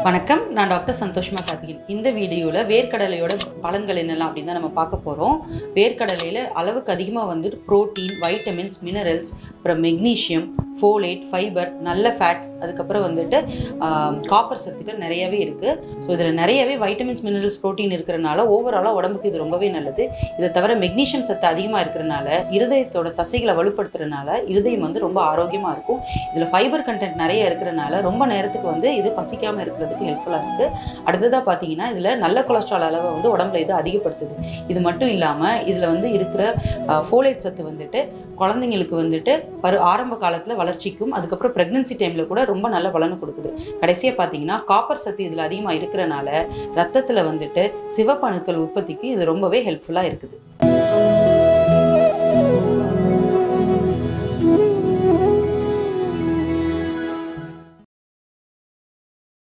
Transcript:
வணக்கம், நான் டாக்டர் சந்தோஷ்மா கார்த்திகேயன். இந்த வீடியோவில் வேர்க்கடலையோட பலன்கள் என்னெல்லாம் அப்படின்னு தான் நம்ம பார்க்க போகிறோம். வேர்க்கடலையில் அளவுக்கு அதிகமாக வந்துட்டு ப்ரோட்டீன், வைட்டமின்ஸ், மினரல்ஸ், அப்புறம் மெக்னீஷியம், ஃபோலேட், ஃபைபர், நல்ல ஃபேட்ஸ், அதுக்கப்புறம் வந்துட்டு காப்பர் சத்துக்கள் நிறையவே இருக்குது. ஸோ இதில் நிறையவே வைட்டமின்ஸ், மினரல்ஸ், ப்ரோட்டீன் இருக்கிறனால ஓவராலாக உடம்புக்கு இது ரொம்பவே நல்லது. இதை தவிர மெக்னீஷியம் சத்து அதிகமாக இருக்கிறனால இருதயத்தோட தசைகளை வலுப்படுத்துறதுனால இருதயம் வந்து ரொம்ப ஆரோக்கியமாக இருக்கும். இதில் ஃபைபர் கண்டென்ட் நிறைய இருக்கிறனால ரொம்ப நேரத்துக்கு வந்து இது பசிக்காமல் இருக்கிறதுக்கு ஹெல்ப்ஃபுல்லாக இருக்குது. அடுத்ததாக பார்த்தீங்கன்னா இதில் நல்ல கொலஸ்ட்ரால் அளவை வந்து உடம்புல இது அதிகப்படுத்துது. இது மட்டும் இல்லாமல் இதில் வந்து இருக்கிற ஃபோலேட் சத்து வந்துட்டு குழந்தைங்களுக்கு வந்துட்டு ஆரம்ப காலத்தில் வளர்ச்சிக்கும் அதுக்கப்புறம் ப்ரெக்னன்சி டைமில் கூட ரொம்ப நல்ல பலனை கொடுக்குது. கடைசியாக பார்த்தீங்கன்னா காப்பர் சத்து இதில் அதிகமாக இருக்கிறனால ரத்தத்தில் வந்துட்டு சிவப்பணுக்கள் உற்பத்திக்கு இது ரொம்பவே ஹெல்ப்ஃபுல்லாக இருக்குது.